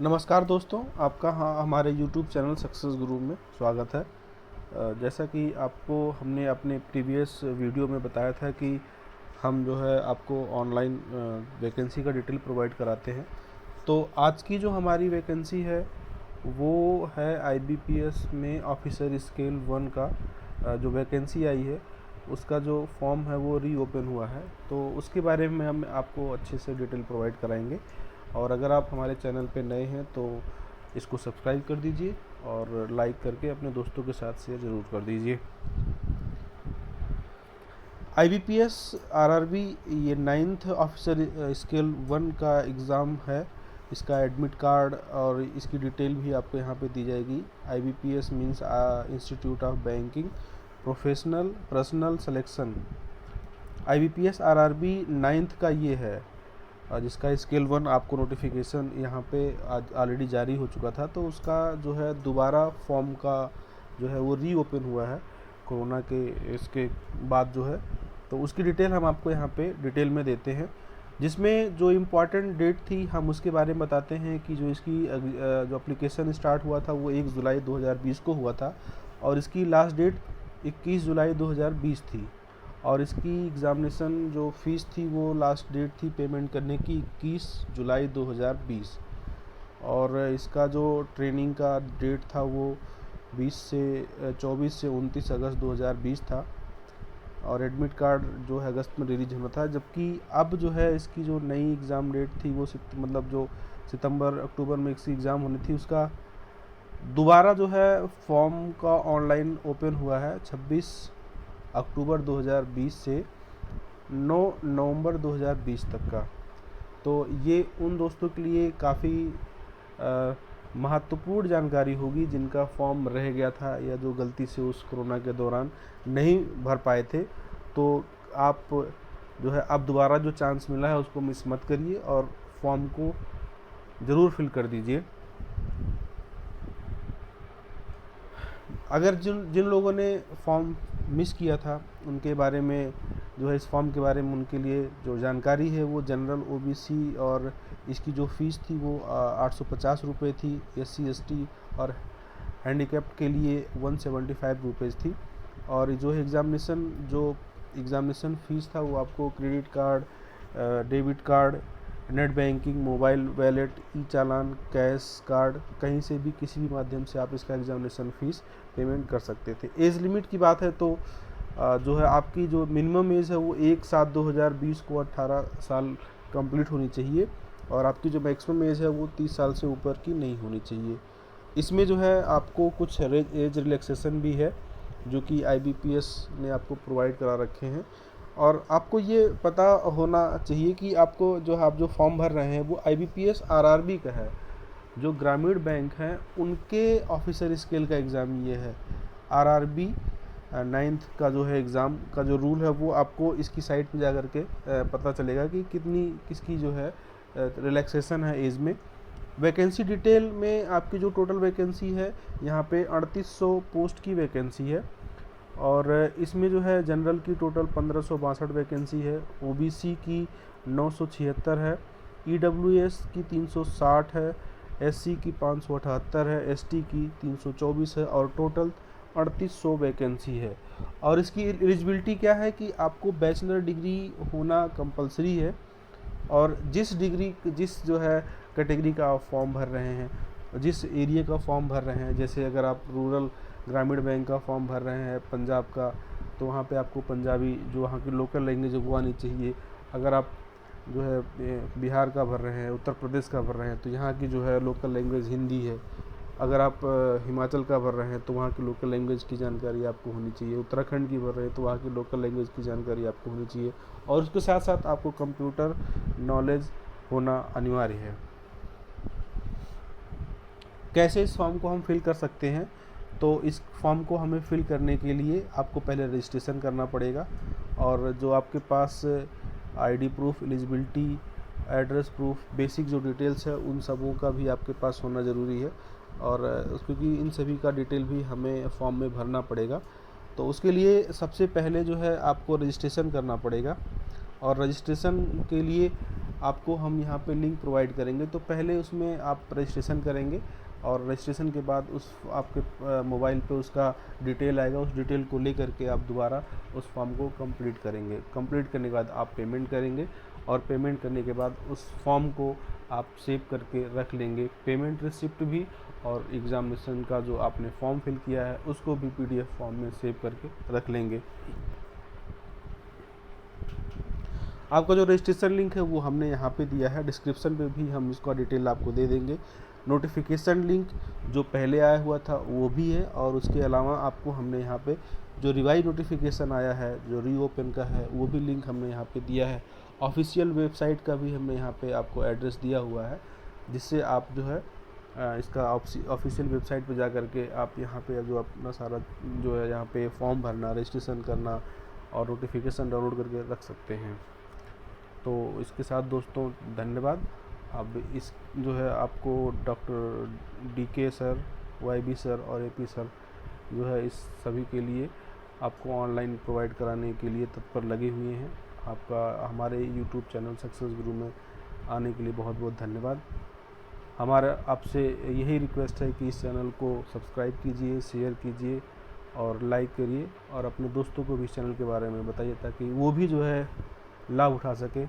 नमस्कार दोस्तों, आपका हमारे YouTube चैनल सक्सेस गुरु में स्वागत है। जैसा कि आपको हमने अपने प्रीवियस वीडियो में बताया था कि हम जो है आपको ऑनलाइन वैकेंसी का डिटेल प्रोवाइड कराते हैं। तो आज की जो हमारी वैकेंसी है वो है IBPS में ऑफिसर स्केल 1 का जो वैकेंसी आई है उसका जो फॉर्म है वो रीओपन हुआ है। तो उसके बारे में हम आपको अच्छे से डिटेल प्रोवाइड कराएंगे। और अगर आप हमारे चैनल पे नए हैं तो इसको सब्सक्राइब कर दीजिए और लाइक करके अपने दोस्तों के साथ शेयर ज़रूर कर दीजिए। IBPS RRB ये 9th ऑफिसर स्केल 1 का एग्ज़ाम है। इसका एडमिट कार्ड और इसकी डिटेल भी आपको यहाँ पे दी जाएगी। IBPS means institute of banking professional personal selection. IBPS RRB 9th का ये है जिसका स्केल 1 आपको नोटिफिकेशन यहाँ पे आज ऑलरेडी जारी हो चुका था। तो उसका जो है दोबारा फॉर्म का जो है वो रीओपन हुआ है कोरोना के इसके बाद जो है। तो उसकी डिटेल हम आपको यहाँ पे डिटेल में देते हैं, जिसमें जो इम्पॉर्टेंट डेट थी हम उसके बारे में बताते हैं कि जो इसकी जो एप्लीकेशन स्टार्ट हुआ था वो 1 जुलाई 2020 को हुआ था और इसकी लास्ट डेट 21 जुलाई 2020 थी। और इसकी एग्ज़ामिनेशन जो फ़ीस थी वो लास्ट डेट थी पेमेंट करने की 21 जुलाई 2020। और इसका जो ट्रेनिंग का डेट था वो 24 से 29 अगस्त 2020 था। और एडमिट कार्ड जो है अगस्त में रिलीज होना था, जबकि अब जो है इसकी जो नई एग्ज़ाम डेट थी वो मतलब जो सितंबर अक्टूबर में इसकी एग्ज़ाम होनी थी उसका दोबारा जो है फॉर्म का ऑनलाइन ओपन हुआ है 26 अक्टूबर 2020 से 9 नवंबर 2020 तक का। तो ये उन दोस्तों के लिए काफ़ी महत्वपूर्ण जानकारी होगी जिनका फॉर्म रह गया था या जो गलती से उस कोरोना के दौरान नहीं भर पाए थे। तो आप जो है अब दोबारा जो चांस मिला है उसको मिस मत करिए और फॉर्म को ज़रूर फिल कर दीजिए। अगर जिन लोगों ने फॉर्म मिस किया था उनके बारे में जो है इस फॉर्म के बारे में उनके लिए जो जानकारी है वो जनरल OBC और इसकी जो फ़ीस थी वो 850 रुपये थी। SC ST और हैंडीकैप्ड के लिए 175 रुपीज़ थी। और जो एग्ज़ामिनेशन फ़ीस था वो आपको credit card, debit card, net banking, mobile wallet, e challan, cash card, कहीं से भी किसी भी माध्यम से आप इसका एग्ज़ामिनेशन फ़ीस पेमेंट कर सकते थे। एज लिमिट की बात है तो जो है आपकी जो मिनिमम एज है वो 1/7/2020 को 18 साल कंप्लीट होनी चाहिए और आपकी जो मैक्सिमम एज है वो 30 साल से ऊपर की नहीं होनी चाहिए। इसमें जो है आपको कुछ एज रिलैक्सेशन भी है जो कि IBPS ने आपको प्रोवाइड करा रखे हैं। और आपको ये पता होना चाहिए कि आपको जो आप जो फॉर्म भर रहे हैं वो IBPS RRB का है। जो ग्रामीण बैंक हैं उनके ऑफिसर स्केल का एग्ज़ाम ये है। RRB 9th का जो है एग्ज़ाम का जो रूल है वो आपको इसकी साइट पे जा कर के पता चलेगा कि किसकी जो है रिलैक्सेशन है एज में। वैकेंसी डिटेल में आपकी जो टोटल वैकेंसी है यहाँ पे 3800 पोस्ट की वैकेंसी है। और इसमें जो है जनरल की टोटल 1562 वैकेंसी है, OBC की 976 है, EWS की 360 है, SC की 578 है, ST की 324 है और टोटल 3800 वैकेंसी है। और इसकी एलिजिबिलिटी क्या है कि आपको बैचलर डिग्री होना कंपलसरी है। और जिस जो है कैटेगरी का आप फॉर्म भर रहे हैं, जिस एरिया का फॉर्म भर रहे हैं, जैसे अगर आप रूरल ग्रामीण बैंक का फॉर्म भर रहे हैं पंजाब का तो वहाँ पे आपको पंजाबी जो वहाँ की लोकल लैंग्वेज है वो आनी चाहिए। अगर आप जो है बिहार का भर रहे हैं, उत्तर प्रदेश का भर रहे हैं तो यहाँ की जो है लोकल लैंग्वेज हिंदी है। अगर आप हिमाचल का भर रहे हैं तो वहाँ की लोकल लैंग्वेज की जानकारी आपको होनी चाहिए। उत्तराखंड की भर रहे हैं तो वहाँ की लोकल लैंग्वेज की जानकारी आपको होनी चाहिए। और उसके साथ साथ आपको कंप्यूटर नॉलेज होना अनिवार्य है। कैसे इस फॉर्म को हम फिल कर सकते हैं? तो इस फॉर्म को हमें फिल करने के लिए आपको पहले रजिस्ट्रेशन करना पड़ेगा और जो आपके पास ID proof, eligibility, address proof, basic जो डिटेल्स है उन सबों का भी आपके पास होना ज़रूरी है। और क्योंकि इन सभी का डिटेल भी हमें फॉर्म में भरना पड़ेगा। तो उसके लिए सबसे पहले जो है आपको रजिस्ट्रेशन करना पड़ेगा। और रजिस्ट्रेशन के लिए आपको हम यहाँ पे लिंक प्रोवाइड करेंगे। तो पहले उसमें आप रजिस्ट्रेशन करेंगे और रजिस्ट्रेशन के बाद उस आपके मोबाइल पे उसका डिटेल आएगा, उस डिटेल को लेकर के आप दोबारा उस फॉर्म को कंप्लीट करेंगे। कंप्लीट करने के बाद आप पेमेंट करेंगे और पेमेंट करने के बाद उस फॉर्म को आप सेव करके रख लेंगे, पेमेंट रिसिप्ट भी और एग्ज़ामिनेशन का जो आपने फॉर्म फिल किया है उसको भी PDF फॉर्म में सेव करके रख लेंगे। आपका जो रजिस्ट्रेशन लिंक है वो हमने यहाँ पे दिया है, डिस्क्रिप्शन पे भी हम इसका डिटेल आपको दे देंगे। नोटिफिकेशन लिंक जो पहले आया हुआ था वो भी है, और उसके अलावा आपको हमने यहाँ पे जो रिवाइज नोटिफिकेशन आया है, जो रीओपन का है, वो भी लिंक हमने यहाँ पे दिया है। ऑफिशियल वेबसाइट का भी हमने यहाँ पे आपको एड्रेस दिया हुआ है, जिससे आप जो है इसका ऑफिशियल वेबसाइट पे जा कर के आप यहाँ पे जो अपना सारा जो है यहाँ पे फॉर्म भरना, रजिस्ट्रेशन करना और नोटिफिकेशन डाउनलोड करके रख सकते हैं। तो इसके साथ दोस्तों धन्यवाद। अब इस जो है आपको doctor DK sir, YB sir और AP सर जो है इस सभी के लिए आपको ऑनलाइन प्रोवाइड कराने के लिए तत्पर लगे हुए हैं। आपका हमारे YouTube चैनल सक्सेस गुरु में आने के लिए बहुत बहुत धन्यवाद। हमारा आपसे यही रिक्वेस्ट है कि इस चैनल को सब्सक्राइब कीजिए, शेयर कीजिए और लाइक करिए, और अपने दोस्तों को भी इस चैनल के बारे में बताइए ताकि वो भी जो है लाभ उठा सके।